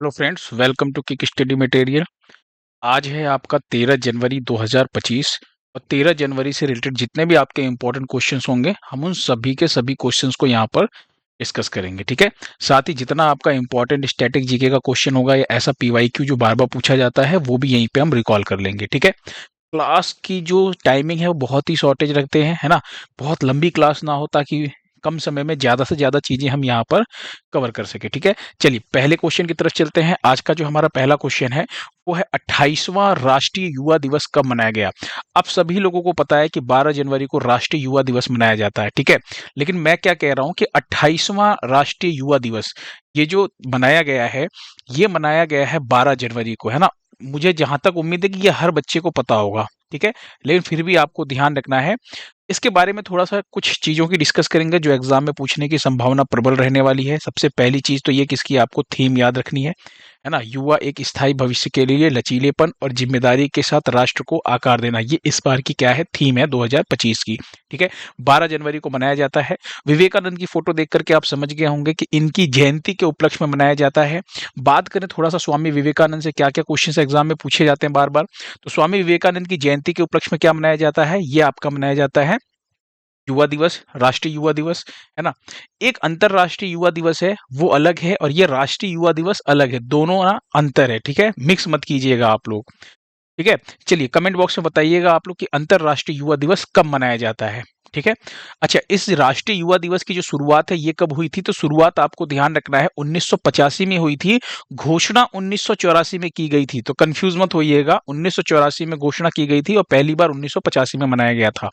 Hello friends, welcome to kick study material. आज है आपका 13 जनवरी 2025 और 13 जनवरी से रिलेटेड जितने भी आपके इंपॉर्टेंट क्वेश्चंस होंगे हम उन सभी के सभी क्वेश्चंस को यहाँ पर डिस्कस करेंगे। ठीक है, साथ ही जितना आपका इंपॉर्टेंट स्टैटिक जीके का क्वेश्चन होगा या ऐसा पीवाईक्यू जो बार बार पूछा जाता है वो भी यहीं पे हम रिकॉल कर लेंगे। ठीक है, क्लास की जो टाइमिंग है वो बहुत ही शॉर्टेज रखते हैं, है ना। बहुत लंबी क्लास ना हो ताकि कम समय में ज्यादा से ज्यादा चीजें हम यहाँ पर कवर कर सके। ठीक है, चलिए पहले क्वेश्चन की तरफ चलते हैं। आज का जो हमारा पहला क्वेश्चन है वो है 28वां राष्ट्रीय युवा दिवस कब मनाया गया। अब सभी लोगों को पता है कि 12 जनवरी को राष्ट्रीय युवा दिवस मनाया जाता है। ठीक है, लेकिन मैं क्या कह रहा हूं कि 28वां राष्ट्रीय युवा दिवस ये जो मनाया गया है ये मनाया गया है 12 जनवरी को, है ना। मुझे जहां तक उम्मीद है कि ये हर बच्चे को पता होगा। ठीक है, लेकिन फिर भी आपको ध्यान रखना है। इसके बारे में थोड़ा सा कुछ चीजों की डिस्कस करेंगे जो एग्जाम में पूछने की संभावना प्रबल रहने वाली है। सबसे पहली चीज तो ये कि इसकी आपको थीम याद रखनी है ना। युवा एक स्थायी भविष्य के लिए लचीलेपन और जिम्मेदारी के साथ राष्ट्र को आकार देना, ये इस बार की क्या है, थीम है 2025 की। ठीक है, 12 जनवरी को मनाया जाता है। विवेकानंद की फोटो देख करके आप समझ गए होंगे कि इनकी जयंती के उपलक्ष्य में मनाया जाता है। बात करें थोड़ा सा स्वामी विवेकानंद से क्या क्या क्वेश्चन एग्जाम में पूछे जाते हैं बार बार, तो स्वामी विवेकानंद की जयंती के उपलक्ष्य में क्या मनाया जाता है, ये आपका मनाया जाता है युवा दिवस, राष्ट्रीय युवा दिवस, है ना। एक अंतरराष्ट्रीय युवा दिवस है वो अलग है और ये राष्ट्रीय युवा दिवस अलग है, दोनों ना अंतर है। ठीक है, मिक्स मत कीजिएगा आप लोग। ठीक है, चलिए कमेंट बॉक्स में बताइएगा आप लोग कि अंतरराष्ट्रीय युवा दिवस कब मनाया जाता है। ठीक है, अच्छा, इस राष्ट्रीय युवा दिवस की जो शुरुआत है ये कब हुई थी, तो शुरुआत आपको ध्यान रखना है 1985 में हुई थी। घोषणा 1984 में की गई थी, तो कंफ्यूज मत होइएगा। 1984 में घोषणा की गई थी और पहली बार 1985 में मनाया गया था।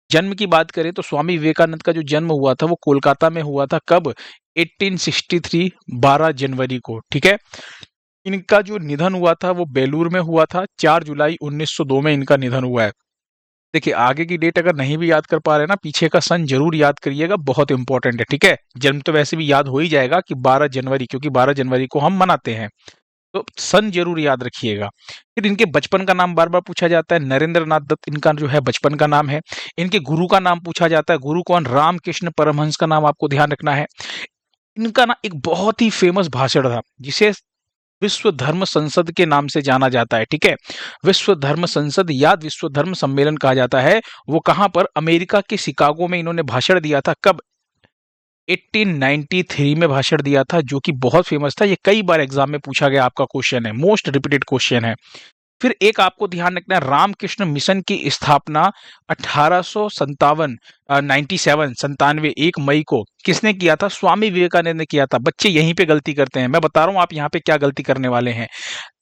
जन्म की बात करें तो स्वामी विवेकानंद का जो जन्म हुआ था वो कोलकाता में हुआ था। कब? 1863, 12 जनवरी को। ठीक है, इनका जो निधन हुआ था वो बेलूर में हुआ था। 4 जुलाई 1902 में इनका निधन हुआ है। देखिए आगे की डेट अगर नहीं भी याद कर पा रहे ना, पीछे का सन जरूर याद करिएगा, बहुत इंपॉर्टेंट है। ठीक है, जन्म तो वैसे भी याद हो ही जाएगा कि 12 जनवरी, क्योंकि 12 जनवरी को हम मनाते हैं, तो सन जरूर याद रखिएगा। फिर इनके बचपन का नाम बार बार पूछा जाता है, नरेंद्र नाथ दत्त इनका जो है बचपन का नाम है। इनके गुरु का नाम पूछा जाता है, गुरु कौन? रामकृष्ण परमहंस का नाम आपको ध्यान रखना है। इनका ना एक बहुत ही फेमस भाषण था जिसे विश्व धर्म संसद के नाम से जाना जाता है। ठीक है, विश्व धर्म संसद या विश्व धर्म सम्मेलन कहा जाता है। वो कहां पर? अमेरिका के शिकागो में इन्होंने भाषण दिया था। कब? 1893 में भाषण दिया था, जो कि बहुत फेमस था। ये कई बार एग्जाम में पूछा गया आपका क्वेश्चन है, मोस्ट रिपीटेड क्वेश्चन है। फिर एक आपको ध्यान रखना है, रामकृष्ण मिशन की स्थापना 1857 97 97 1 मई को किसने किया था? स्वामी विवेकानंद ने किया था। बच्चे यहीं पे गलती करते हैं, मैं बता रहा हूं आप यहाँ पे क्या गलती करने वाले हैं।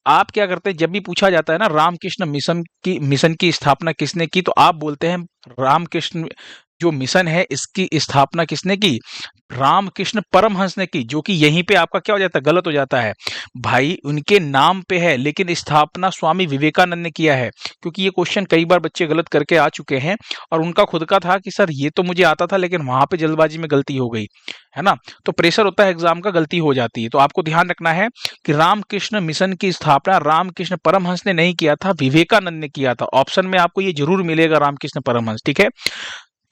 आप क्या करते हैं, जब भी पूछा जाता है ना रामकृष्ण मिशन की स्थापना किसने की, तो आप बोलते हैं रामकृष्ण जो मिशन है इसकी स्थापना किसने की? रामकृष्ण परमहंस ने की, जो कि यहीं पे आपका क्या हो जाता है, गलत हो जाता है। भाई उनके नाम पे है लेकिन स्थापना स्वामी विवेकानंद ने किया है। क्योंकि ये क्वेश्चन कई बार बच्चे गलत करके आ चुके हैं और उनका खुद का था कि सर ये तो मुझे आता था लेकिन वहां पे जल्दबाजी में गलती हो गई, है ना। तो प्रेशर होता है एग्जाम का, गलती हो जाती है। तो आपको ध्यान रखना है कि रामकृष्ण मिशन की स्थापना रामकृष्ण परमहंस ने नहीं किया था, विवेकानंद ने किया था। ऑप्शन में आपको ये जरूर मिलेगा रामकृष्ण परमहंस। ठीक है,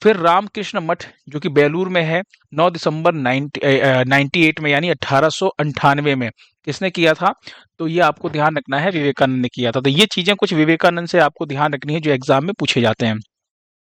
फिर रामकृष्ण मठ जो कि बेलूर में है, 9 दिसंबर 98 में यानी 1898 में किसने किया था? तो ये आपको ध्यान रखना है, विवेकानंद ने किया था। तो ये चीजें कुछ विवेकानंद से आपको ध्यान रखनी है जो एग्जाम में पूछे जाते हैं।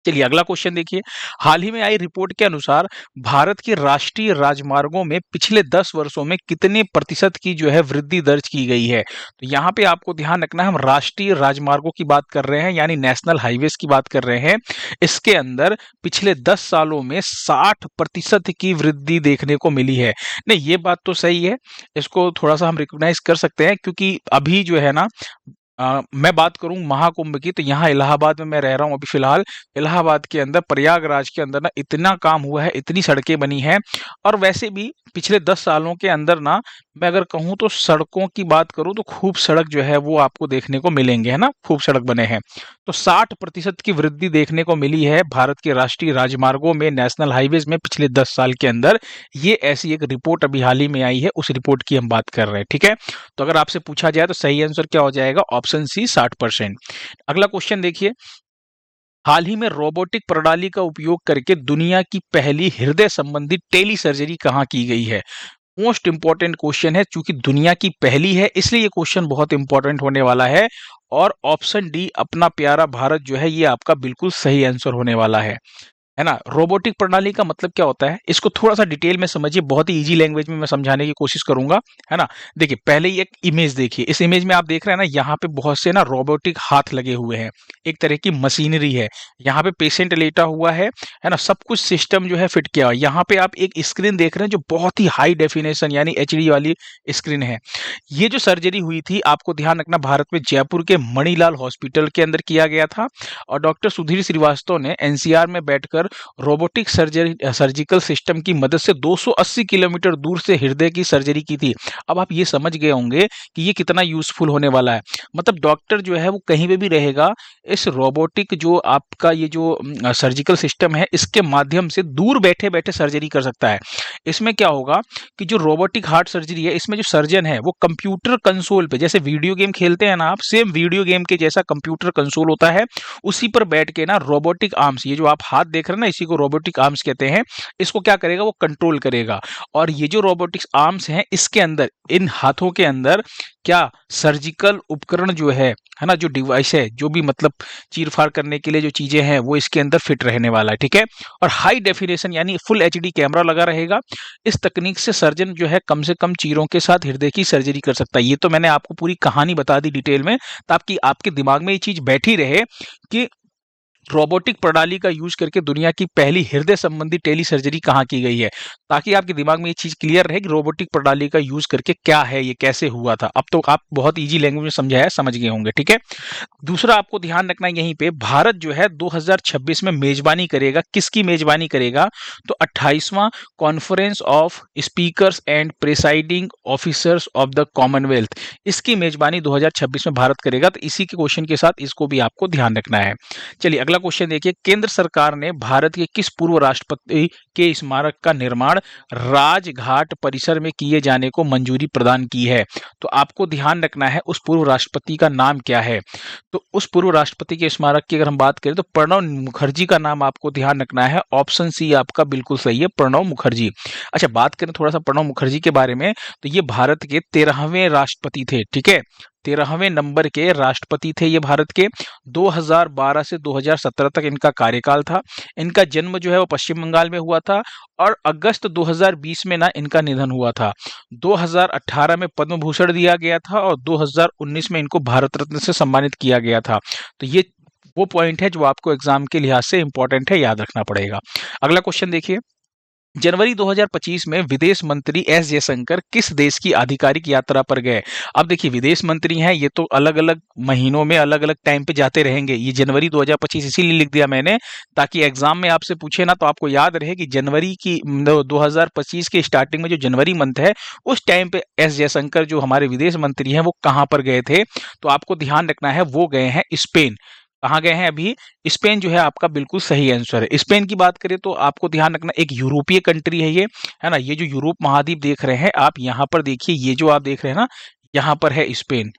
चलिए अगला क्वेश्चन देखिए। हाल ही में आई रिपोर्ट के अनुसार भारत के राष्ट्रीय राजमार्गों में पिछले 10 वर्षों में कितने प्रतिशत की जो है वृद्धि दर्ज की गई है? तो यहाँ पे आपको ध्यान रखना है, हम राष्ट्रीय राजमार्गों की बात कर रहे हैं यानी नेशनल हाईवेज की बात कर रहे हैं। इसके अंदर पिछले 10 सालों में 60% की वृद्धि देखने को मिली है। नहीं, ये बात तो सही है, इसको थोड़ा सा हम रिकॉग्नाइज कर सकते हैं, क्योंकि अभी जो है ना मैं बात करूं महाकुंभ की, तो यहाँ इलाहाबाद में मैं रह रहा हूं अभी फिलहाल। इलाहाबाद के अंदर, प्रयागराज के अंदर ना इतना काम हुआ है, इतनी सड़कें बनी हैं। और वैसे भी पिछले 10 सालों के अंदर ना, मैं अगर कहूं तो सड़कों की बात करूं तो खूब सड़क जो है वो आपको देखने को मिलेंगे, है ना, खूब सड़क बने हैं। तो 60% की वृद्धि देखने को मिली है भारत के राष्ट्रीय राजमार्गों में, नेशनल हाईवेज में पिछले 10 साल के अंदर। ये ऐसी एक रिपोर्ट अभी हाल ही में आई है, उस रिपोर्ट की हम बात कर रहे हैं। ठीक है, तो अगर आपसे पूछा जाए तो सही आंसर क्या हो जाएगा? Option C, 60%। अगला क्वेश्चन देखिए। हाल ही में रोबोटिक प्रणाली का उपयोग करके दुनिया की पहली हृदय संबंधी टेली सर्जरी कहाँ की गई है? मोस्ट इंपॉर्टेंट क्वेश्चन है, चूंकि दुनिया की पहली है इसलिए ये क्वेश्चन बहुत इंपॉर्टेंट होने वाला है। और ऑप्शन डी अपना प्यारा भारत जो है ये आपका बिल्कुल सही आंसर होने वाला है ना। रोबोटिक प्रणाली का मतलब क्या होता है, इसको थोड़ा सा डिटेल में समझिए, बहुत ही इजी लैंग्वेज में मैं समझाने की कोशिश करूंगा, है ना। देखिए पहले ही एक इमेज देखिए, इस इमेज में आप देख रहे हैं ना, यहाँ पे बहुत से ना रोबोटिक हाथ लगे हुए हैं, एक तरह की मशीनरी है। यहाँ पे पेशेंट लेटा हुआ है ना, सब कुछ सिस्टम जो है फिट किया हुआ है। यहाँ पे आप एक स्क्रीन देख रहे हैं जो बहुत ही हाई डेफिनेशन यानी एचडी वाली स्क्रीन है। ये जो सर्जरी हुई थी, आपको ध्यान रखना, भारत में जयपुर के मणिलाल हॉस्पिटल के अंदर किया गया था। और डॉक्टर सुधीर श्रीवास्तव ने एनसीआर में बैठकर रोबोटिक सर्जिकल सिस्टम की मदद से 280 किलोमीटर दूर से हृदय की सर्जरी की थी। अब आप ये समझ गए होंगे कि ये कितना यूजफुल होने वाला है। मतलब डॉक्टर जो है वो कहीं पे भी रहेगा, इस रोबोटिक जो आपका ये जो सर्जिकल सिस्टम है इसके माध्यम से दूर बैठे बैठे सर्जरी कर सकता है। इसमें क्या होगा कि जो रोबोटिक हार्ट सर्जरी है, इसमें जो सर्जन है वो कंप्यूटर कंसोल पे, जैसे वीडियो गेम खेलते हैं ना आप, सेम वीडियो गेम के जैसा कंप्यूटर कंसोल होता है, उसी पर बैठ के ना रोबोटिक आर्म्स, ये जो आप हाथ देख रहे हैं ना, इसी को रोबोटिक आर्म्स कहते हैं, इसको क्या करेगा, वो कंट्रोल करेगा। और ये जो रोबोटिक्स आर्म्स हैं, इसके अंदर, इन हाथों के अंदर क्या सर्जिकल उपकरण जो है ना, जो डिवाइस है, जो भी मतलब चीर-फाड़ करने के लिए जो चीजें हैं वो इसके अंदर फिट रहने वाला है, ठीक है। और हाई डेफिनेशन यानी फुल एचडी कैमरा लगा रहेगा। इस तकनीक से सर्जन जो है कम से कम चीरों के साथ हृदय की सर्जरी कर सकता है। ये तो मैंने आपको पूरी कहानी बता दी डिटेल में, ताकि आपके दिमाग में ये चीज बैठी रहे कि रोबोटिक प्रणाली का यूज करके दुनिया की पहली हृदय संबंधी टेली सर्जरी कहाँ की गई है, ताकि आपके दिमाग में ये चीज क्लियर रहे कि रोबोटिक प्रणाली का यूज करके क्या है, ये कैसे हुआ था। अब तो आप बहुत इजी लैंग्वेज में समझाया, समझ गए होंगे, ठीक है। दूसरा आपको ध्यान रखना है, यहीं पे भारत जो है 2026 में मेजबानी करेगा, किसकी मेजबानी करेगा, तो 28वां conference of speakers and presiding officers of the Commonwealth, इसकी मेजबानी 2026 में भारत करेगा। तो इसी के क्वेश्चन के साथ इसको भी आपको ध्यान रखना है। चलिए अगला क्वेश्चन देखिए, केंद्र सरकार ने भारत के किस पूर्व राष्ट्रपति के स्मारक का निर्माण राजघाट परिसर में किए जाने को मंजूरी प्रदान की है। तो आपको ध्यान रखना है उस पूर्व राष्ट्रपति का नाम क्या है। तो उस पूर्व राष्ट्रपति के स्मारक की अगर हम बात करें तो प्रणब मुखर्जी का नाम आपको ध्यान रखना है। ऑप्शन सी आपका बिल्कुल सही है, प्रणब मुखर्जी। अच्छा, बात करें थोड़ा सा प्रणब मुखर्जी के बारे में, तो ये भारत के 13वें राष्ट्रपति थे, ठीक है। 13वें नंबर के राष्ट्रपति थे ये भारत के। 2012 से 2017 तक इनका कार्यकाल था। इनका जन्म जो है वो पश्चिम बंगाल में हुआ था और अगस्त 2020 में ना इनका निधन हुआ था। 2018 में पद्म भूषण दिया गया था और 2019 में इनको भारत रत्न से सम्मानित किया गया था। तो ये वो पॉइंट है जो आपको एग्जाम के लिहाज से इंपॉर्टेंट है, याद रखना पड़ेगा। अगला क्वेश्चन देखिए, जनवरी 2025 में विदेश मंत्री एस जयशंकर किस देश की आधिकारिक यात्रा पर गए। अब देखिए विदेश मंत्री हैं, ये तो अलग अलग महीनों में अलग अलग टाइम पे जाते रहेंगे। ये जनवरी 2025 इसीलिए लिख दिया मैंने, ताकि एग्जाम में आपसे पूछे ना तो आपको याद रहे कि जनवरी की 2025 के स्टार्टिंग में जो जनवरी मंथ है, उस टाइम पे एस जयशंकर जो हमारे विदेश मंत्री हैं वो कहाँ पर गए थे। तो आपको ध्यान रखना है, वो गए हैं स्पेन। कहाँ गए हैं अभी, स्पेन जो है आपका बिल्कुल सही आंसर है। स्पेन की बात करें तो आपको ध्यान रखना, एक यूरोपीय कंट्री है ये, है ना। ये जो यूरोप महाद्वीप देख रहे हैं आप, यहाँ पर देखिए, ये जो आप देख रहे हैं ना, यहाँ पर है स्पेन।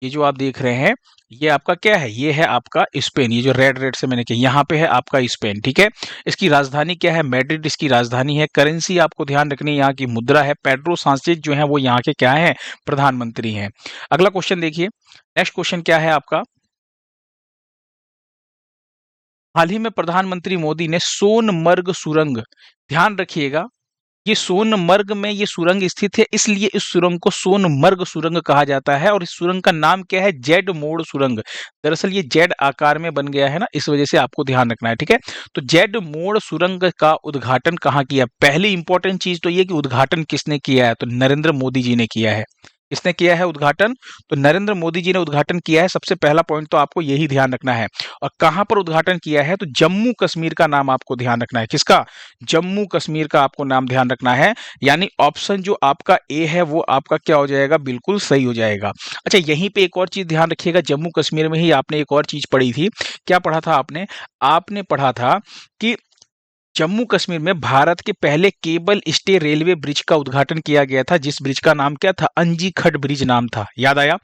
ये जो आप देख रहे हैं, ये आपका क्या है, ये है आपका स्पेन। ये जो रेड रेड से मैंने किया, यहाँ पे है आपका स्पेन, ठीक है। इसकी राजधानी क्या है, मैड्रिड इसकी राजधानी है। करेंसी आपको ध्यान रखनी है, यहाँ की मुद्रा है। पेड्रो सांचेज जो है वो यहाँ के क्या है, प्रधानमंत्री हैं। अगला क्वेश्चन देखिए, नेक्स्ट क्वेश्चन क्या है आपका, हाल ही में प्रधानमंत्री मोदी ने सोनमर्ग सुरंग, ध्यान रखिएगा, ये सोनमर्ग में ये सुरंग स्थित है, इसलिए इस सुरंग को सोनमर्ग सुरंग कहा जाता है। और इस सुरंग का नाम क्या है, जेड मोड़ सुरंग। दरअसल ये जेड आकार में बन गया है ना, इस वजह से आपको ध्यान रखना है, ठीक है। तो जेड मोड़ सुरंग का उद्घाटन कहाँ किया, पहली इंपॉर्टेंट चीज तो ये कि उद्घाटन किसने किया है, तो नरेंद्र मोदी जी ने किया है। किसने किया है उद्घाटन, तो नरेंद्र मोदी जी ने उद्घाटन किया है। सबसे पहला पॉइंट तो आपको यही ध्यान रखना है। और कहां पर उद्घाटन किया है, तो जम्मू कश्मीर का नाम आपको ध्यान रखना है। किसका, जम्मू कश्मीर का आपको नाम ध्यान रखना है। यानी ऑप्शन जो आपका ए है वो आपका क्या हो जाएगा, बिल्कुल सही हो जाएगा। अच्छा, यहीं पे एक और चीज ध्यान रखिएगा, जम्मू कश्मीर में ही आपने एक और चीज पढ़ी थी। क्या पढ़ा था आपने, आपने पढ़ा था कि जम्मू कश्मीर में भारत के पहले केबल स्टे रेलवे ब्रिज का उद्घाटन किया गया था, जिस ब्रिज का नाम क्या था? अंजी खट ब्रिज नाम था। याद आया?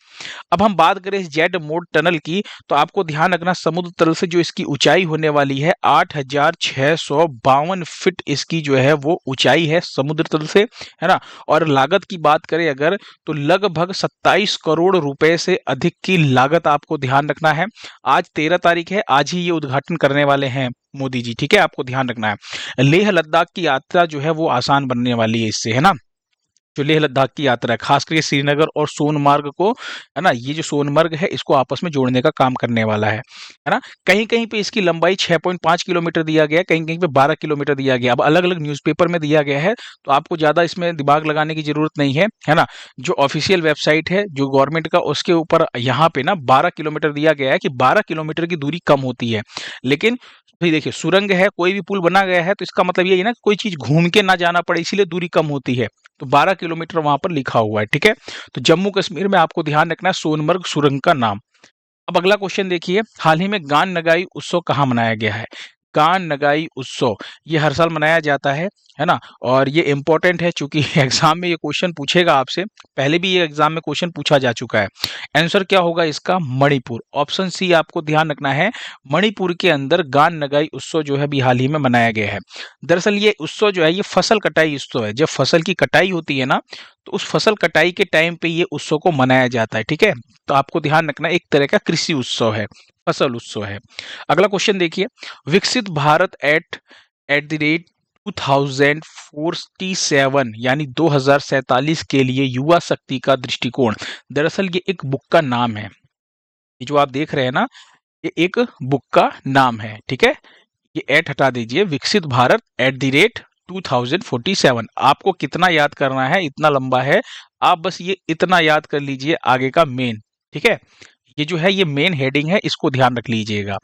अब हम बात करें इस जेड मोड टनल की, तो आपको ध्यान रखना समुद्र तल से जो इसकी ऊंचाई होने वाली है 8,652 फीट इसकी जो है वो ऊंचाई है समुद्र तल से, है ना। और लागत की बात करें अगर, तो लगभग 27 करोड़ रुपए से अधिक की लागत आपको ध्यान रखना है। आज 13 तारीख है, आज ही ये उद्घाटन करने वाले हैं मोदी जी, ठीक है, आपको ध्यान रखना है। लेह लद्दाख की यात्रा जो है वो आसान बनने वाली है इससे, है ना। जो लेह लद्दाख की यात्रा है खास करके श्रीनगर और सोनमार्ग को, है ना, ये जो सोनमर्ग है इसको आपस में जोड़ने का काम करने वाला है ना। कहीं कहीं पे इसकी लंबाई 6.5 किलोमीटर दिया गया है, कहीं कहीं पे 12 किलोमीटर दिया गया। अब अलग अलग न्यूज़पेपर में दिया गया है, तो आपको ज्यादा इसमें दिमाग लगाने की जरूरत नहीं है ना। जो ऑफिशियल वेबसाइट है जो गवर्नमेंट का, उसके ऊपर यहाँ पे ना 12 किलोमीटर दिया गया है कि 12 किलोमीटर की दूरी कम होती है। लेकिन भाई देखिए, सुरंग है, कोई भी पुल बना गया है, तो इसका मतलब ये है ना कि कोई चीज घूम के ना जाना पड़े, इसीलिए दूरी कम होती है। तो 12 किलोमीटर वहां पर लिखा हुआ है, ठीक है। तो जम्मू कश्मीर में आपको ध्यान रखना है सोनमर्ग सुरंग का नाम। अब अगला क्वेश्चन देखिए, हाल ही में गान नगाई उत्सव कहाँ मनाया गया है? गान नगाई उत्सव ये हर साल मनाया जाता है ना। और ये इंपॉर्टेंट है चूंकि एग्जाम में ये क्वेश्चन पूछेगा आपसे, पहले भी ये एग्जाम में क्वेश्चन पूछा जा चुका है। आंसर क्या होगा इसका? मणिपुर। ऑप्शन सी आपको ध्यान रखना है, मणिपुर के अंदर गान नगाई उत्सव जो है अभी हाल ही में मनाया गया है। दरअसल ये उत्सव जो है ये फसल कटाई उत्सव है। जब फसल की कटाई होती है ना, तो उस फसल कटाई के टाइम पे ये उत्सव को मनाया जाता है, ठीक है। तो आपको ध्यान रखना, एक तरह का कृषि उत्सव है, फसल उत्सव है। अगला क्वेश्चन देखिए, विकसित भारत एट द रेट 2047 यानी 2047 के लिए युवा शक्ति का दृष्टिकोण। दरअसल ये एक बुक का नाम है, ये जो आप देख रहे हैं ना, ये एक बुक का नाम है, ठीक है। ये एट हटा दीजिए, विकसित भारत एट द रेट 2047। आपको कितना याद करना है? इतना लंबा है, आप बस ये इतना याद कर लीजिए, आगे का मेन, ठीक है। ये जो है ये मेन हेडिंग है, इसको ध्यान रख लीजिएगा।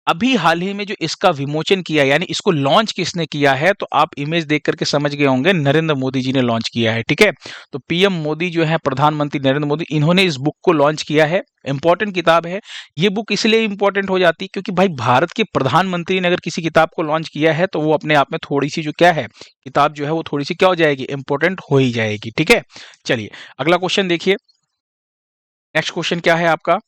अभी हाल ही में जो इसका विमोचन किया, यानी इसको लॉन्च किसने किया है, तो आप इमेज देख करके समझ गए होंगे, नरेंद्र मोदी जी ने लॉन्च किया है, ठीक है। तो पीएम मोदी जो है, प्रधानमंत्री नरेंद्र मोदी, इन्होंने इस बुक को लॉन्च किया है। इंपॉर्टेंट किताब है ये बुक, इसलिए इंपॉर्टेंट हो जाती है क्योंकि भाई भारत के प्रधानमंत्री ने अगर किसी किताब को लॉन्च किया है, तो वो अपने आप में थोड़ी सी जो क्या है किताब जो है वो थोड़ी सी क्या हो जाएगी, इंपॉर्टेंट हो ही जाएगी, ठीक है। चलिए अगला क्वेश्चन देखिए, नेक्स्ट क्वेश्चन क्या है आपका?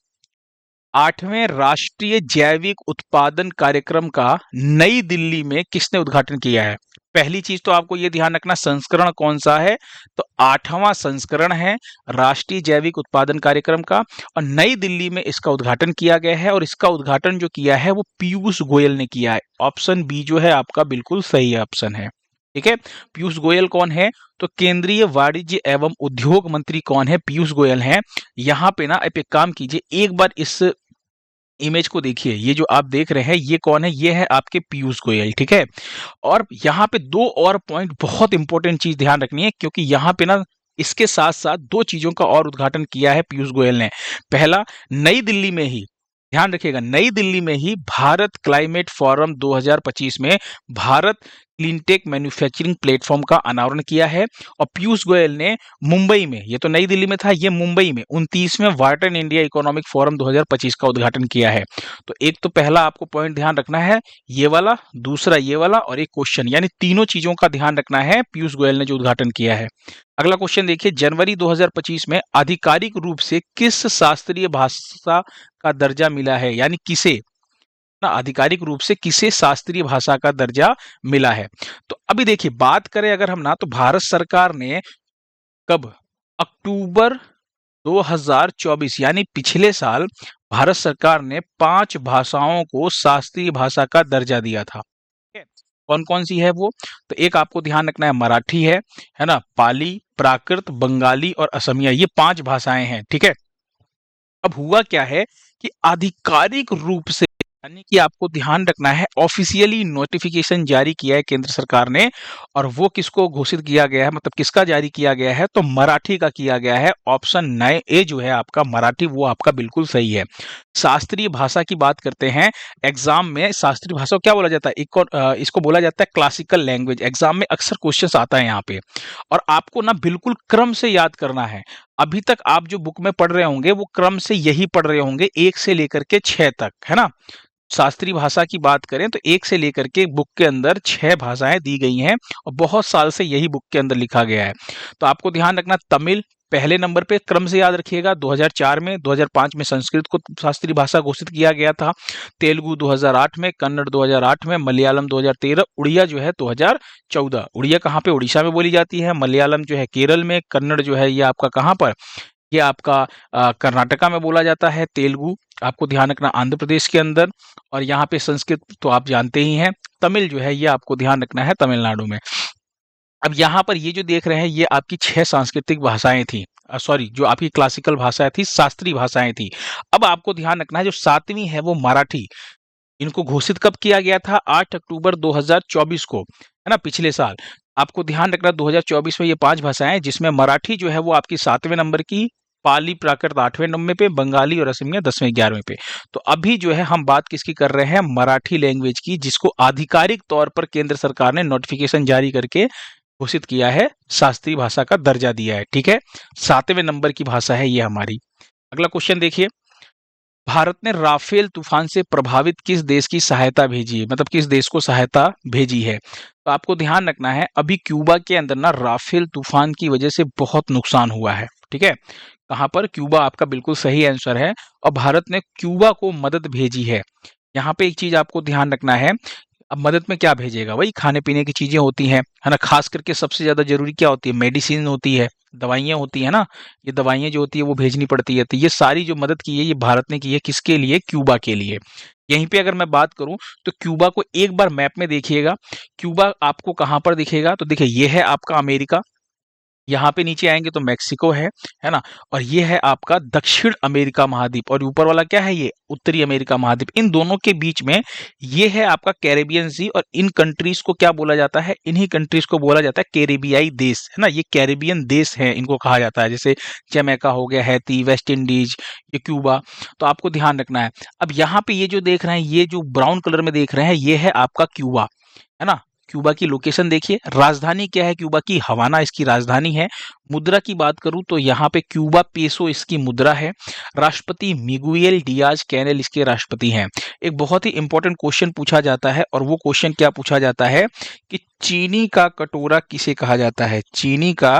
8वें राष्ट्रीय जैविक उत्पादन कार्यक्रम का नई दिल्ली में किसने उद्घाटन किया है? पहली चीज तो आपको ये ध्यान रखना, संस्करण कौन सा है, तो 8वां संस्करण है राष्ट्रीय जैविक उत्पादन कार्यक्रम का, और नई दिल्ली में इसका उद्घाटन किया गया है। और इसका उद्घाटन जो किया है वो पीयूष गोयल ने किया है। ऑप्शन बी जो है आपका बिल्कुल सही ऑप्शन है, ठीक है। पीयूष गोयल कौन है? तो केंद्रीय वाणिज्य एवं उद्योग मंत्री कौन है? पीयूष गोयल हैं। यहाँ पे ना आप एक काम कीजिए, एक बार इस इमेज को देखिए, ये जो आप देख रहे हैं ये कौन है? ये है आपके पीयूष गोयल, ठीक है। और यहाँ पे दो और पॉइंट, बहुत इंपॉर्टेंट चीज ध्यान रखनी है, क्योंकि यहाँ पे ना इसके साथ साथ दो चीजों का और उद्घाटन किया है पीयूष गोयल ने। पहला, नई दिल्ली में ही, ध्यान रखिएगा, नई दिल्ली में ही भारत क्लाइमेट फोरम 2025 में भारत क्लीनटेक मैन्युफैक्चरिंग प्लेटफॉर्म का अनावरण किया है। और पीयूष गोयल ने मुंबई में, ये तो नई दिल्ली में था, ये मुंबई में 29वें वाटन इंडिया इकोनॉमिक फोरम 2025 का उद्घाटन किया है। तो एक तो पहला आपको पॉइंट ध्यान रखना है ये वाला, दूसरा ये वाला, और एक क्वेश्चन, यानी तीनों चीजों का ध्यान रखना है पीयूष गोयल ने जो उद्घाटन किया है। अगला क्वेश्चन देखिए, जनवरी 2025 में आधिकारिक रूप से किस शास्त्रीय भाषा का दर्जा मिला है, यानी किसे ना आधिकारिक रूप से किसे शास्त्रीय भाषा का दर्जा मिला है? तो अभी देखिए, बात करें अगर हम ना, तो भारत सरकार ने कब, अक्टूबर 2024 यानी पिछले साल भारत सरकार ने 5 भाषाओं को शास्त्रीय भाषा का दर्जा दिया था। कौन कौन सी है वो? तो एक आपको ध्यान रखना है, मराठी है ना, पाली, प्राकृत, बंगाली और असमिया, ये 5 भाषाएं हैं, ठीक है। अब हुआ क्या है कि आधिकारिक रूप से, यानी कि आपको ध्यान रखना है, ऑफिशियली नोटिफिकेशन जारी किया है केंद्र सरकार ने। और वो किसको घोषित किया गया है, मतलब किसका जारी किया गया है, तो मराठी का किया गया है। ऑप्शन नए ए जो है आपका मराठी, वो आपका बिल्कुल सही है। शास्त्रीय भाषा की बात करते हैं, एग्जाम में शास्त्रीय भाषा को क्या बोला जाता है? इसको बोला जाता है क्लासिकल लैंग्वेज। एग्जाम में अक्सर क्वेश्चन आता है यहाँ पे, और आपको ना बिल्कुल क्रम से याद करना है। अभी तक आप जो बुक में पढ़ रहे होंगे वो क्रम से यही पढ़ रहे होंगे, 1 से लेकर के 6 तक, है ना। शास्त्रीय भाषा की बात करें तो 1 से लेकर के बुक के अंदर 6 भाषाएं दी गई हैं और बहुत साल से यही बुक के अंदर लिखा गया है। तो आपको ध्यान रखना, तमिल पहले नंबर पे क्रम से याद रखिएगा, 2004 में, 2005 में संस्कृत को शास्त्रीय भाषा घोषित किया गया था, तेलुगु 2008 में, कन्नड़ 2008 में, मलयालम 2013, उड़िया जो है 2014। उड़िया कहाँ पे? उड़ीसा में बोली जाती है। मलयालम जो है केरल में, कन्नड़ जो है ये आपका कहाँ पर? ये आपका कर्नाटका में बोला जाता है। तेलुगु आपको ध्यान रखना आंध्र प्रदेश के अंदर, और यहाँ पे संस्कृत तो आप जानते ही हैं। तमिल जो है ये आपको ध्यान रखना है तमिलनाडु में। अब यहाँ पर ये जो देख रहे हैं ये आपकी 6 सांस्कृतिक भाषाएं थी, सॉरी जो आपकी क्लासिकल भाषाएं थी, शास्त्रीय भाषाएं थी। अब आपको ध्यान रखना है जो 7वीं है वो मराठी। इनको घोषित कब किया गया था? 8 अक्टूबर 2024 को, है ना, पिछले साल। आपको ध्यान रखना 2024 में ये 5 भाषाएं, जिसमें मराठी जो है वो आपकी 7वें नंबर की, पाली प्राकृत 8वें नंबर पे, बंगाली और असमिया 10वें 11वें पे। तो अभी जो है हम बात किसकी कर रहे हैं? मराठी लैंग्वेज की, जिसको आधिकारिक तौर पर केंद्र सरकार ने नोटिफिकेशन जारी करके घोषित किया है, शास्त्रीय भाषा का दर्जा दिया है। ठीक है, 7वें नंबर की भाषा है ये हमारी। अगला क्वेश्चन देखिए, भारत ने राफेल तूफान से प्रभावित किस देश की सहायता भेजी है, मतलब किस देश को सहायता भेजी है? तो आपको ध्यान रखना है अभी क्यूबा के अंदर ना राफेल तूफान की वजह से बहुत नुकसान हुआ है। ठीक है, कहां पर? क्यूबा आपका बिल्कुल सही आंसर है, और भारत ने क्यूबा को मदद भेजी है। यहाँ पे एक चीज आपको ध्यान रखना है, अब मदद में क्या भेजेगा? वही खाने पीने की चीजें होती हैं, है ना। खास करके सबसे ज्यादा जरूरी क्या होती है? मेडिसिन होती है, दवाइयाँ होती है ना। ये दवाइयाँ जो होती है वो भेजनी पड़ती है। तो ये सारी जो मदद की है ये भारत ने की है, किसके लिए? क्यूबा के लिए। यहीं पे अगर मैं बात करूं तो क्यूबा को एक बार मैप में देखिएगा, क्यूबा आपको कहां पर दिखेगा? तो देखिए ये है आपका अमेरिका, यहाँ पे नीचे आएंगे तो मैक्सिको है ना, और ये है आपका दक्षिण अमेरिका महाद्वीप, और ऊपर वाला क्या है? ये उत्तरी अमेरिका महाद्वीप। इन दोनों के बीच में ये है आपका कैरेबियन सी, और इन कंट्रीज को क्या बोला जाता है? इन्हीं कंट्रीज को बोला जाता है कैरेबियाई देश, है ना। ये कैरेबियन देश है, इनको कहा जाता है, जैसे जमैका हो गया, हैती, वेस्ट इंडीज, ये क्यूबा। तो आपको ध्यान रखना है। अब यहाँ पे ये जो देख रहे हैं, ये जो ब्राउन कलर में देख रहे हैं, ये है आपका क्यूबा, है ना। क्यूबा की लोकेशन देखिए, राजधानी क्या है क्यूबा की? हवाना इसकी राजधानी है। मुद्रा की बात करूं तो यहाँ पे क्यूबा पेसो इसकी मुद्रा है। राष्ट्रपति मिगुएल डियाज कैनेल इसके राष्ट्रपति हैं। एक बहुत ही इंपॉर्टेंट क्वेश्चन पूछा जाता है, और वो क्वेश्चन क्या पूछा जाता है कि चीनी का कटोरा किसे कहा जाता है? चीनी का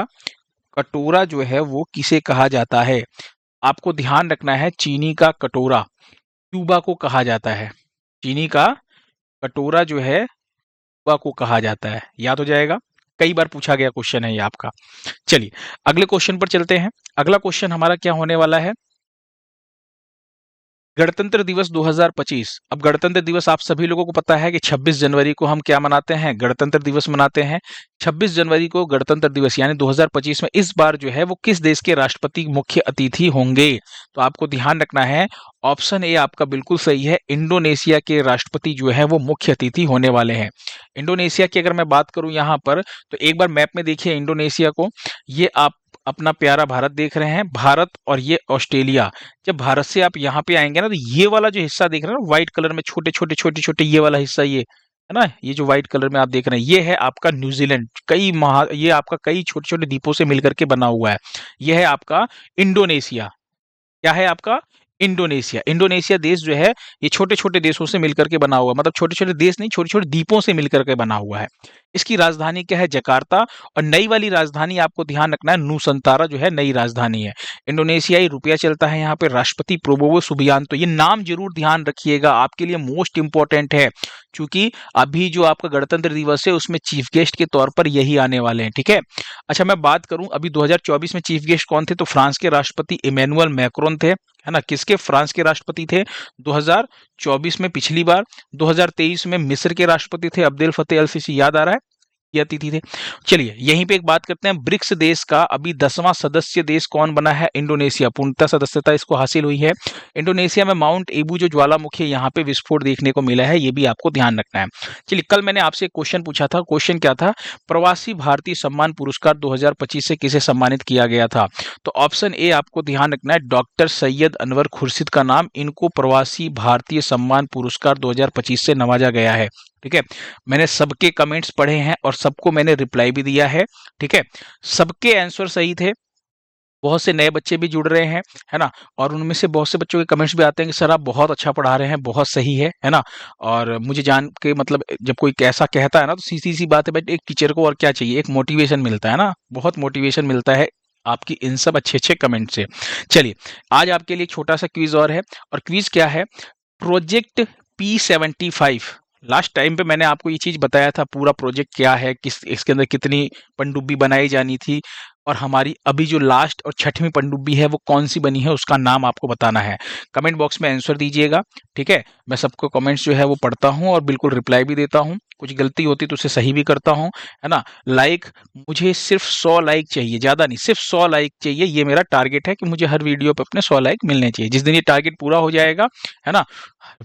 कटोरा जो है वो किसे कहा जाता है? आपको ध्यान रखना है, चीनी का कटोरा क्यूबा को कहा जाता है। चीनी का कटोरा जो है को कहा जाता है, याद हो जाएगा, कई बार पूछा गया क्वेश्चन है ये आपका। चलिए अगले क्वेश्चन पर चलते हैं। अगला क्वेश्चन हमारा क्या होने वाला है? गणतंत्र दिवस 2025। अब गणतंत्र दिवस आप सभी लोगों को पता है कि 26 जनवरी को हम क्या मनाते हैं? गणतंत्र दिवस मनाते हैं। 26 जनवरी को गणतंत्र दिवस यानी 2025 में इस बार जो है वो किस देश के राष्ट्रपति मुख्य अतिथि होंगे? तो आपको ध्यान रखना है, ऑप्शन ए आपका बिल्कुल सही है, इंडोनेशिया के राष्ट्रपति जो है वो मुख्य अतिथि होने वाले हैं। इंडोनेशिया की अगर मैं बात करूं यहाँ पर, तो एक बार मैप में देखिए इंडोनेशिया को। ये आप अपना प्यारा भारत देख रहे हैं, भारत और ये ऑस्ट्रेलिया। जब भारत से आप यहाँ पे आएंगे ना, तो ये वाला जो हिस्सा देख रहे हैं ना व्हाइट कलर में, छोटे छोटे छोटे छोटे ये वाला हिस्सा, ये है ना, ये जो व्हाइट कलर में आप देख रहे हैं, ये है आपका न्यूजीलैंड। ये आपका कई छोटे छोटे द्वीपों से मिलकर के बना हुआ है। ये है आपका इंडोनेशिया। क्या है आपका? इंडोनेशिया। इंडोनेशिया देश जो है ये छोटे छोटे देशों से मिलकर के बना हुआ, मतलब छोटे छोटे देश नहीं, छोटे छोटे द्वीपों से मिलकर के बना हुआ है। इसकी राजधानी क्या है? जकार्ता। और नई वाली राजधानी आपको ध्यान रखना है, नूसंतारा जो है नई राजधानी है। इंडोनेशियाई रुपया चलता है यहाँ पे। राष्ट्रपति प्रोबोवो सुबियांतो, ये नाम जरूर ध्यान रखिएगा, आपके लिए मोस्ट इंपॉर्टेंट है, क्योंकि अभी जो आपका गणतंत्र दिवस है उसमें चीफ गेस्ट के तौर पर यही आने वाले हैं। ठीक है, अच्छा मैं बात करूं अभी 2024 में चीफ गेस्ट कौन थे? तो फ्रांस के राष्ट्रपति इमैनुअल मैक्रोन थे, है ना। किसके? फ्रांस के राष्ट्रपति थे 2024 में पिछली बार। 2023 में मिस्र के राष्ट्रपति थे अब्देल फतेह अल सीसी, याद आ रहा है, ये अतिथि थे। चलिए यहीं पे एक बात करते हैं, ब्रिक्स देश का अभी 10वां सदस्य देश कौन बना है? इंडोनेशिया। पूर्णतः सदस्यता इसको हासिल हुई है। इंडोनेशिया में माउंट एबू जो ज्वालामुखी है, यहाँ पे विस्फोट देखने को मिला है, ये भी आपको ध्यान रखना है। चलिए कल मैंने आपसे एक क्वेश्चन पूछा था, क्वेश्चन क्या था? प्रवासी भारतीय सम्मान पुरस्कार 2025 से किसे सम्मानित किया गया था? तो ऑप्शन ए आपको ध्यान रखना है, डॉक्टर सैयद अनवर खुर्शीद का नाम, इनको प्रवासी भारतीय सम्मान पुरस्कार 2025 से नवाजा गया है। ठीक है, मैंने सबके कमेंट्स पढ़े हैं और सबको मैंने रिप्लाई भी दिया है। ठीक है, सबके आंसर सही थे, बहुत से नए बच्चे भी जुड़ रहे हैं, है ना? और उनमें से बहुत से बच्चों के कमेंट्स भी आते हैं कि सर आप बहुत अच्छा पढ़ा रहे हैं, बहुत सही है ना? और मुझे जान के मतलब जब कोई ऐसा कहता है ना तो सीधी-सी बात है भाई, एक टीचर को और क्या चाहिए? एक मोटिवेशन मिलता है ना? बहुत मोटिवेशन मिलता है आपकी इन सब अच्छे-अच्छे कमेंट से। चलिए, आज आपके लिए एक छोटा-सा क्विज़ और है, और क्विज़ क्या है? Project P75। लास्ट टाइम पे मैंने आपको ये चीज़ बताया था, पूरा प्रोजेक्ट क्या है, किस इसके अंदर कितनी पनडुब्बी बनाई जानी थी, और हमारी अभी जो लास्ट और छठवीं पनडुब्बी है वो कौन सी बनी है, उसका नाम आपको बताना है। कमेंट बॉक्स में आंसर दीजिएगा, ठीक है? मैं सबको कमेंट्स जो है वो पढ़ता हूँ और बिल्कुल रिप्लाई भी देता हूँ। कुछ गलती होती तो उसे सही भी करता हूँ, है ना? लाइक, मुझे सिर्फ 100 लाइक चाहिए, ज़्यादा नहीं, सिर्फ 100 लाइक चाहिए। ये मेरा टारगेट है कि मुझे हर वीडियो पे अपने 100 लाइक मिलने चाहिए। जिस दिन ये टारगेट पूरा हो जाएगा, है ना,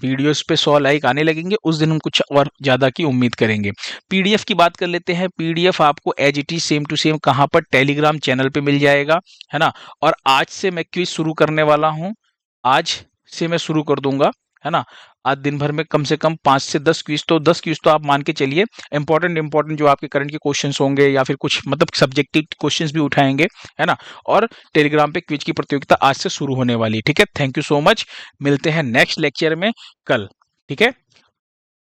वीडियोस पे 100 लाइक आने लगेंगे, उस दिन हम कुछ और ज़्यादा की उम्मीद करेंगे। पीडीएफ की बात कर लेते हैं। पीडीएफ आपको as it is same to same कहाँ पर? टेलीग्राम चैनल पे मिल जाएगा, है ना? और आज से मैं क्विज शुरू करने वाला हूँ। आज से मैं शुरू कर दूंगा, है ना? आज दिन भर में कम से कम 5 से 10 क्विज, तो 10 क्विज तो आप मान के चलिए। इंपॉर्टेंट जो आपके करंट के क्वेश्चंस होंगे या फिर कुछ मतलब सब्जेक्टिव क्वेश्चंस भी उठाएंगे, है ना? और टेलीग्राम पे क्विज की प्रतियोगिता आज से शुरू होने वाली है, ठीक है? Thank you so much. मिलते हैं नेक्स्ट लेक्चर में कल, ठीक है?